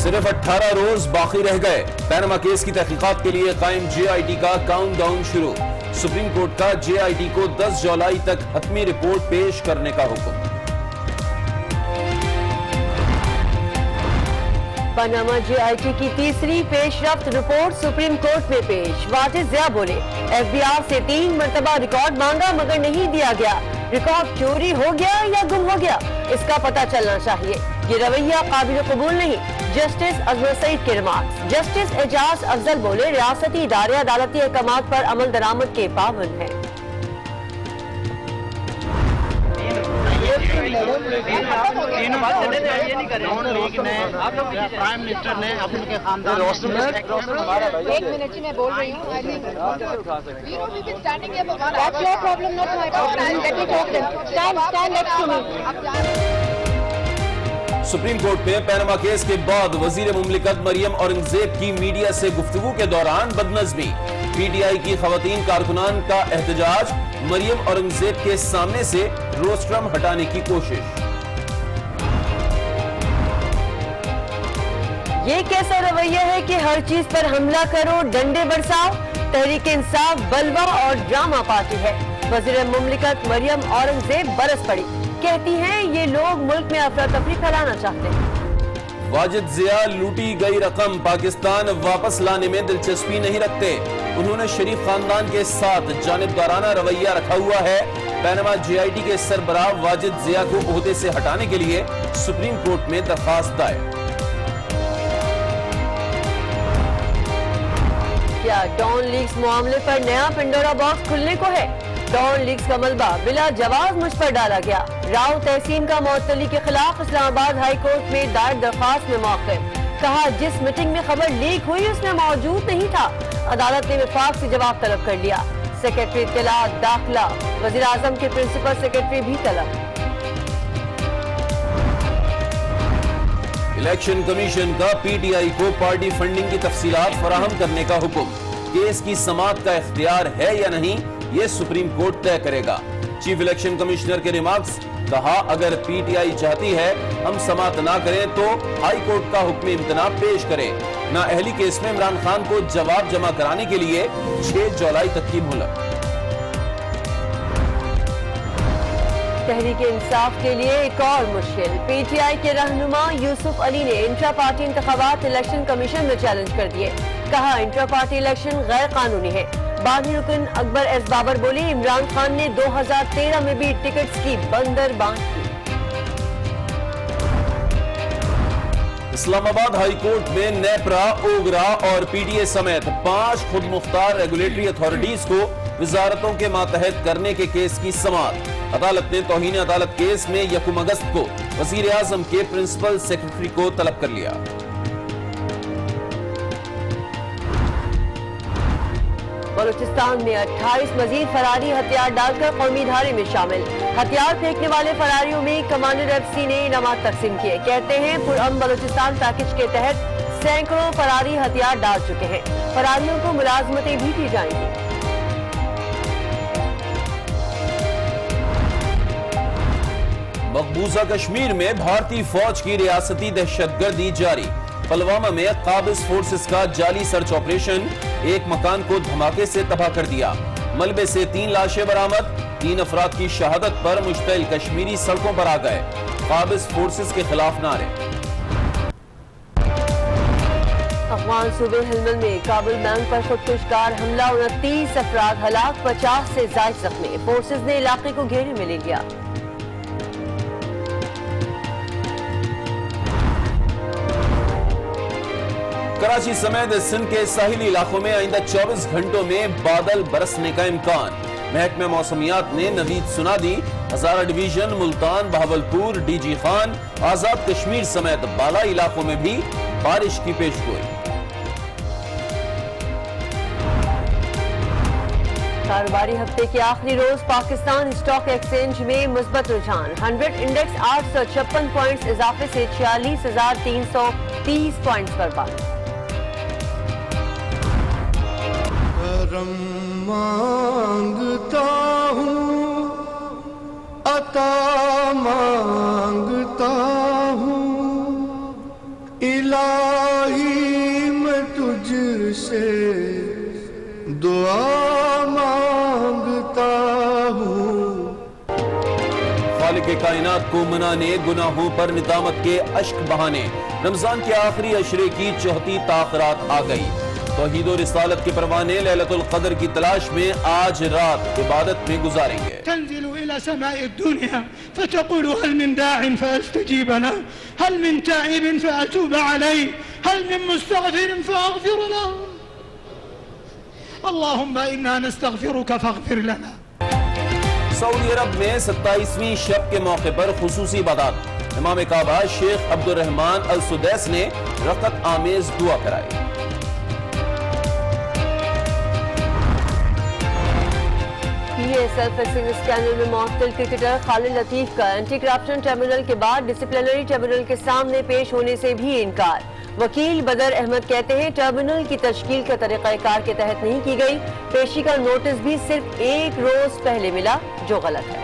सिर्फ 18 रोज बाकी रह गए। पैनमा केस की तहकीकात के लिए कायम JIT का काउंटडाउन शुरू। सुप्रीम कोर्ट का JIT को 10 जुलाई तक हतमी रिपोर्ट पेश करने का हुक्म। पनामा JIT की तीसरी पेशरफ्त रिपोर्ट सुप्रीम कोर्ट में पेश। वाजिद ज़िया बोले, FBR से 3 मरतबा रिकॉर्ड मांगा मगर नहीं दिया गया। रिकॉर्ड चोरी हो गया या गुम हो गया, इसका पता चलना चाहिए। ये रवैया काबिल कबूल नहीं। जस्टिस अजमल सईद के रिमार्क्स। जस्टिस एजाज अफजल बोले, रियासती इदारे अदालती अहकामात पर अमल दरामद के पाबंद हैं। प्राइम मिनिस्टर ने अपने खानदान एक मिनट में बोल रही हूँ। सुप्रीम कोर्ट में पैनमा केस के बाद वजीर मुमलिकत मरियम औरंगजेब की मीडिया से गुफ्तगू के दौरान बदनज़मी। PTI की खवातीन कारकुनान का एहतजाज। मरियम औरंगजेब के सामने से रोस्ट्रम हटाने की कोशिश। ये कैसा रवैया है कि हर चीज पर हमला करो, डंडे बरसाओ। तहरीक इंसाफ बलवा और ड्रामा पार्टी है। वजीर मुमलिकत मरियम औरंगजेब बरस पड़ी, कहती हैं ये लोग मुल्क में अफरा तफरी फैलाना चाहते हैं। वाजिद ज़िया लूटी गई रकम पाकिस्तान वापस लाने में दिलचस्पी नहीं रखते। उन्होंने शरीफ खानदान के साथ जानिबदाराना रवैया रखा हुआ है। पैनमा JIT के सरबराह वाजिद ज़िया को ओहदे से हटाने के लिए सुप्रीम कोर्ट में दरखास्त दायर। क्या डॉन लीग्स मामले पर नया पिंडोरा बॉक्स खुलने को है? डॉन लीग्स का मलबा बिला जवाब मुझ पर डाला गया। राव तहसीन का मुअत्तली के खिलाफ इस्लामाबाद हाई कोर्ट में दायर दरखास्त में मौक़िफ़। कहा जिस मीटिंग में खबर लीक हुई उसमें मौजूद नहीं था। अदालत ने विफाक से जवाब तलब कर लिया। सेक्रेटरी इत्तलात दाखिला, वज़ीर आज़म के प्रिंसिपल सेक्रेटरी भी तलब। इलेक्शन कमीशन का PTI को पार्टी फंडिंग की तफसीलात फराहम करने का हुक्म। केस की समाअत का इख्तियार है या नहीं, ये सुप्रीम कोर्ट तय करेगा। चीफ इलेक्शन कमिश्नर के रिमार्क्स। कहा अगर PTI चाहती है हम समाअत ना करें तो हाई कोर्ट का हुक्म इम्तना पेश करे। नाअहली केस में इमरान खान को जवाब जमा कराने के लिए 6 जुलाई तक की मोहलत। तहरीक इंसाफ के लिए एक और मुश्किल। PTI के रहनुमा यूसुफ अली ने इंट्रा पार्टी इंतखाबात इलेक्शन कमीशन में चैलेंज कर दिए। कहा इंट्रा पार्टी इलेक्शन गैर कानूनी है। बानी रुकन अकबर एस बाबर बोली, इमरान खान ने 2013 में भी टिकट्स की बंदरबांट की। इस्लामाबाद हाई कोर्ट में नेपरा, ओगरा और PTA समेत 5 खुद मुख्तार रेगुलेटरी अथॉरिटीज को वजारतों के मातहत करने के केस की समाअत। अदालत ने तौहीन अदालत केस में 1 अगस्त को वजीर आजम के प्रिंसिपल सेक्रेटरी को तलब कर लिया। बलूचिस्तान में 28 मजीद फरारी हथियार डालकर कौमी धारे में शामिल। हथियार फेंकने वाले फरारियों में कमांडर FC ने इनामात तकसीम किए। कहते हैं पुरअमन बलूचिस्तान पैकेज के तहत सैकड़ों फरारी हथियार डाल चुके हैं। फरारियों को मुलाजमतें भी दी जाएंगी। मकबूजा कश्मीर में भारतीय फौज की रियासती दहशतगर्दी जारी। पुलवामा में काबिज फोर्सेस का जाली सर्च ऑपरेशन, एक मकान को धमाके से तबाह कर दिया। मलबे से 3 लाशें बरामद। 3 अफराद की शहादत पर मुश्तइल कश्मीरी सड़कों पर आ गए। काबिज फोर्सेस के खिलाफ नारे। अफगान सूबे हेलमंद में काबुल बैंक पर खुदकुशकार हमला, 29 अफराद हलाक, 50 से ज्यादा जख्मी। फोर्सेस ने इलाके को घेरे में ले लिया। कराची समेत सिंध के साहिली इलाकों में आइंदा 24 घंटों में बादल बरसने का इम्कान। महकमे मौसमियात ने नवीद सुना दी। हजारा डिवीजन, मुल्तान, बहावलपुर, DG खान, आजाद कश्मीर समेत बाला इलाकों में भी बारिश की पेशगोई। कारोबारी हफ्ते के आखिरी रोज पाकिस्तान स्टॉक एक्सचेंज में मुस्बत रुझान। 100 इंडेक्स 856 पॉइंट्स इजाफे से 46,330 पॉइंट्स पर बंद। करम मांगता हूँ, अता मांगता हूँ, इलाही मैं तुझसे दुआ मांगता हूँ। खालिक कायनात को मनाने, गुनाहों पर निदामत के अश्क बहाने रमजान के आखिरी अशरे की चौथी ताखरात आ गई। तौहीद और रिसालत के परवाने लैलतुल क़द्र की तलाश में आज रात इबादत में गुजारेंगे। तंज़िलु इला समाई दुनिया फतक़ूलु हल मिन दाइन फअस्तजीब लहु हल मिन ताइबिन फअतूब अलैहि हल मिन मुस्तग़फिरिन फअग़फिर लहु अल्लाहुम्मा इन्ना नस्तग़फिरुका फ़ग़फिर लना। सऊदी अरब में 27वीं शब के मौके पर खुसूसी इबादत। इमाम काबा शेख अब्दुर्रहमान अल सुदैस ने रक़त आमेज दुआ कराई। PSL फिक्सिंग स्कैंडल में मुअत्तल क्रिकेटर खालिद लतीफ का एंटी करप्शन ट्रिब्यूनल के बाद डिसिप्लिनरी ट्रिब्यूनल के सामने पेश होने से भी इनकार। वकील बदर अहमद कहते हैं ट्रिब्यूनल की तश्कील का तरीक़ाकार के तहत नहीं की गई। पेशी का नोटिस भी सिर्फ एक रोज पहले मिला, जो गलत है।